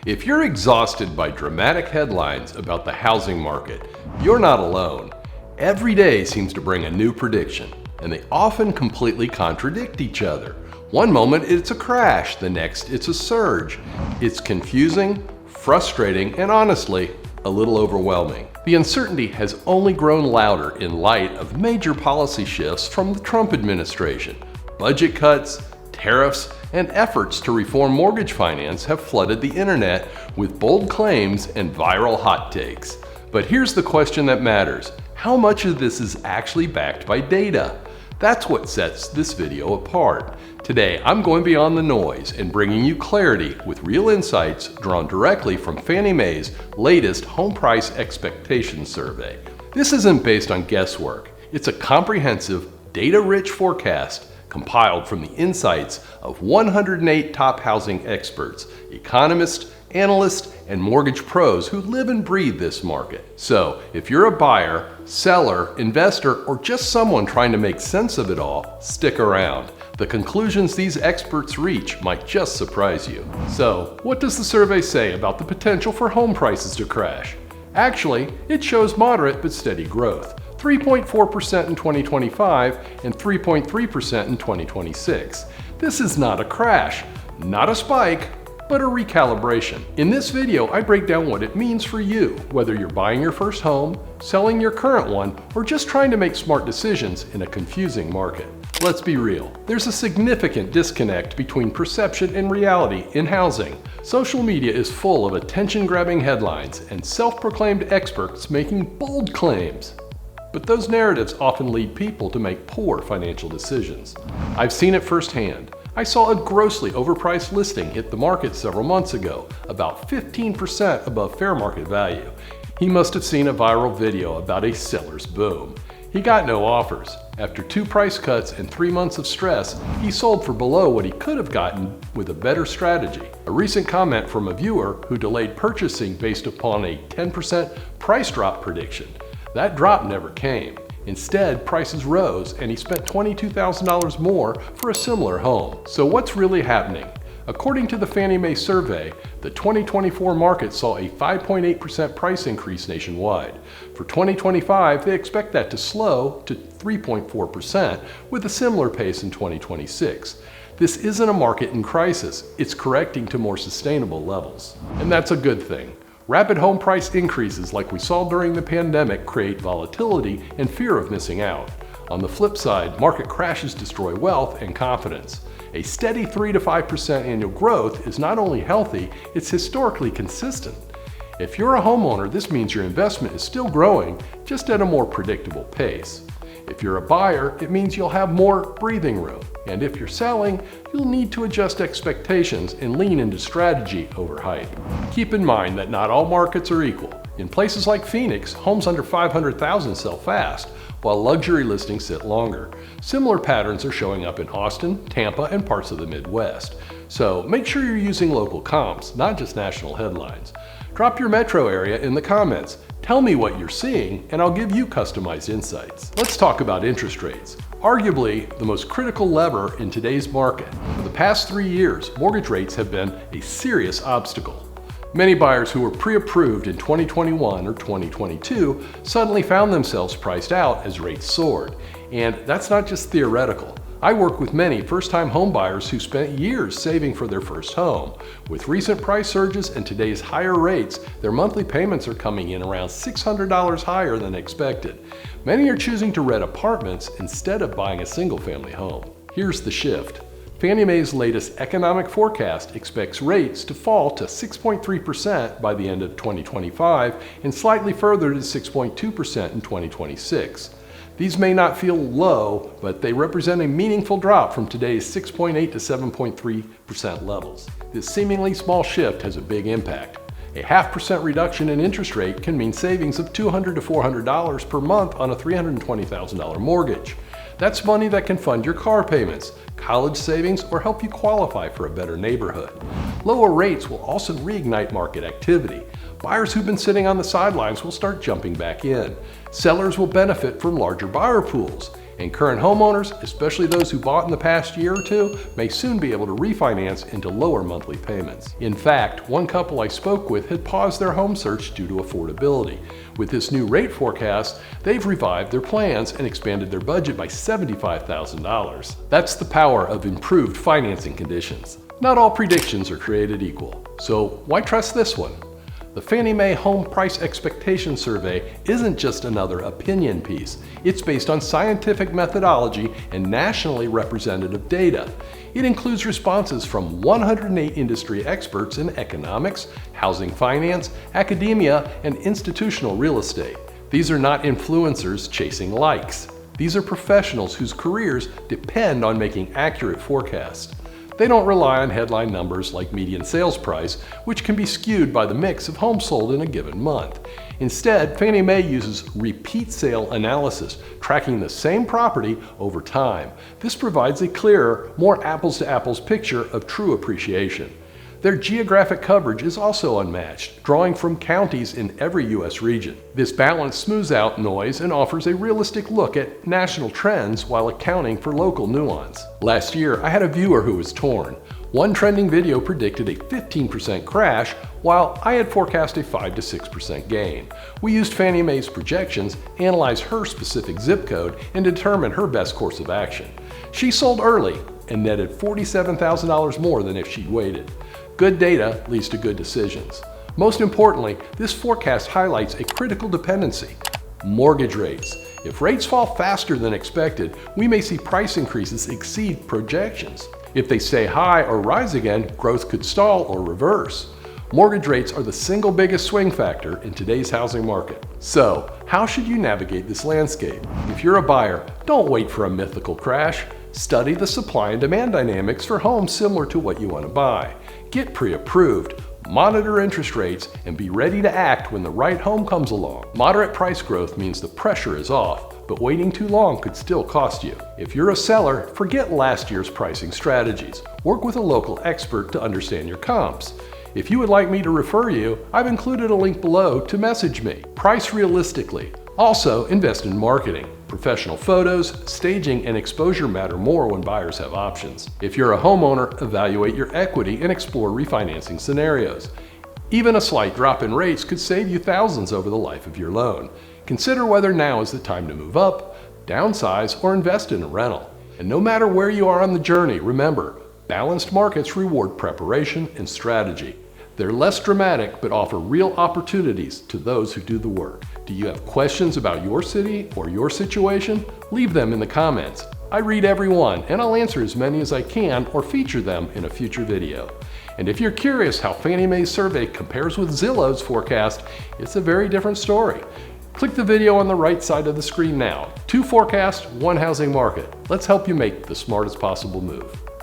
If you're exhausted by dramatic headlines about the housing market, you're not alone. Every day seems to bring a new prediction, and they often completely contradict each other. One moment it's a crash, the next it's a surge. It's confusing, frustrating, and honestly, a little overwhelming. The uncertainty has only grown louder in light of major policy shifts from the Trump administration. Budget cuts, tariffs, and efforts to reform mortgage finance have flooded the internet with bold claims and viral hot takes. But here's the question that matters. How much of this is actually backed by data? That's what sets this video apart. Today, I'm going beyond the noise and bringing you clarity with real insights drawn directly from Fannie Mae's latest home price expectations survey. This isn't based on guesswork. It's a comprehensive, data-rich forecast compiled from the insights of 108 top housing experts, economists, analysts, and mortgage pros who live and breathe this market. So, if you're a buyer, seller, investor, or just someone trying to make sense of it all, stick around. The conclusions these experts reach might just surprise you. So, what does the survey say about the potential for home prices to crash? Actually, it shows moderate but steady growth. 3.4% in 2025 and 3.3% in 2026. This is not a crash, not a spike, but a recalibration. In this video, I break down what it means for you, whether you're buying your first home, selling your current one, or just trying to make smart decisions in a confusing market. Let's be real. There's a significant disconnect between perception and reality in housing. Social media is full of attention-grabbing headlines and self-proclaimed experts making bold claims. But those narratives often lead people to make poor financial decisions. I've seen it firsthand. I saw a grossly overpriced listing hit the market several months ago, about 15% above fair market value. He must have seen a viral video about a seller's boom. He got no offers. After 2 price cuts and 3 months of stress, he sold for below what he could have gotten with a better strategy. A recent comment from a viewer who delayed purchasing based upon a 10% price drop prediction. That drop never came. Instead, prices rose and he spent $22,000 more for a similar home. So what's really happening? According to the Fannie Mae survey, the 2024 market saw a 5.8% price increase nationwide. For 2025, they expect that to slow to 3.4% with a similar pace in 2026. This isn't a market in crisis, it's correcting to more sustainable levels. And that's a good thing. Rapid home price increases like we saw during the pandemic create volatility and fear of missing out. On the flip side, market crashes destroy wealth and confidence. A steady 3 to 5% annual growth is not only healthy, it's historically consistent. If you're a homeowner, this means your investment is still growing, just at a more predictable pace. If you're a buyer, it means you'll have more breathing room. And if you're selling, you'll need to adjust expectations and lean into strategy over hype. Keep in mind that not all markets are equal. In places like Phoenix, homes under $500,000 sell fast, while luxury listings sit longer. Similar patterns are showing up in Austin, Tampa, and parts of the Midwest. So make sure you're using local comps, not just national headlines. Drop your metro area in the comments. Tell me what you're seeing, and I'll give you customized insights. Let's talk about interest rates. Arguably, the most critical lever in today's market. For the past 3 years, mortgage rates have been a serious obstacle. Many buyers who were pre-approved in 2021 or 2022 suddenly found themselves priced out as rates soared. And that's not just theoretical. I work with many first-time home buyers who spent years saving for their first home. With recent price surges and today's higher rates, their monthly payments are coming in around $600 higher than expected. Many are choosing to rent apartments instead of buying a single-family home. Here's the shift. Fannie Mae's latest economic forecast expects rates to fall to 6.3% by the end of 2025 and slightly further to 6.2% in 2026. These may not feel low, but they represent a meaningful drop from today's 6.8 to 7.3% levels. This seemingly small shift has a big impact. A 0.5% reduction in interest rate can mean savings of $200 to $400 per month on a $320,000 mortgage. That's money that can fund your car payments, college savings, or help you qualify for a better neighborhood. Lower rates will also reignite market activity. Buyers who've been sitting on the sidelines will start jumping back in. Sellers will benefit from larger buyer pools. And current homeowners, especially those who bought in the past year or two, may soon be able to refinance into lower monthly payments. In fact, one couple I spoke with had paused their home search due to affordability. With this new rate forecast, they've revived their plans and expanded their budget by $75,000. That's the power of improved financing conditions. Not all predictions are created equal, so why trust this one? The Fannie Mae Home Price Expectation Survey isn't just another opinion piece. It's based on scientific methodology and nationally representative data. It includes responses from 108 industry experts in economics, housing finance, academia, and institutional real estate. These are not influencers chasing likes. These are professionals whose careers depend on making accurate forecasts. They don't rely on headline numbers like median sales price, which can be skewed by the mix of homes sold in a given month. Instead, Fannie Mae uses repeat sale analysis, tracking the same property over time. This provides a clearer, more apples-to-apples picture of true appreciation. Their geographic coverage is also unmatched, drawing from counties in every U.S. region. This balance smooths out noise and offers a realistic look at national trends while accounting for local nuance. Last year, I had a viewer who was torn. One trending video predicted a 15% crash, while I had forecast a 5 to 6% gain. We used Fannie Mae's projections, analyzed her specific zip code, and determined her best course of action. She sold early and netted $47,000 more than if she'd waited. Good data leads to good decisions. Most importantly, this forecast highlights a critical dependency: mortgage rates. If rates fall faster than expected, we may see price increases exceed projections. If they stay high or rise again, growth could stall or reverse. Mortgage rates are the single biggest swing factor in today's housing market. So, how should you navigate this landscape? If you're a buyer, don't wait for a mythical crash. Study the supply and demand dynamics for homes similar to what you want to buy. Get pre-approved, monitor interest rates, and be ready to act when the right home comes along. Moderate price growth means the pressure is off, but waiting too long could still cost you. If you're a seller, forget last year's pricing strategies. Work with a local expert to understand your comps. If you would like me to refer you, I've included a link below to message me. Price realistically. Also, invest in marketing. Professional photos, staging, and exposure matter more when buyers have options. If you're a homeowner, evaluate your equity and explore refinancing scenarios. Even a slight drop in rates could save you thousands over the life of your loan. Consider whether now is the time to move up, downsize, or invest in a rental. And no matter where you are on the journey, remember, balanced markets reward preparation and strategy. They're less dramatic but offer real opportunities to those who do the work. Do you have questions about your city or your situation? Leave them in the comments. I read every one, and I'll answer as many as I can or feature them in a future video. And if you're curious how Fannie Mae's survey compares with Zillow's forecast, it's a very different story. Click the video on the right side of the screen now. 2 forecasts, 1 housing market. Let's help you make the smartest possible move.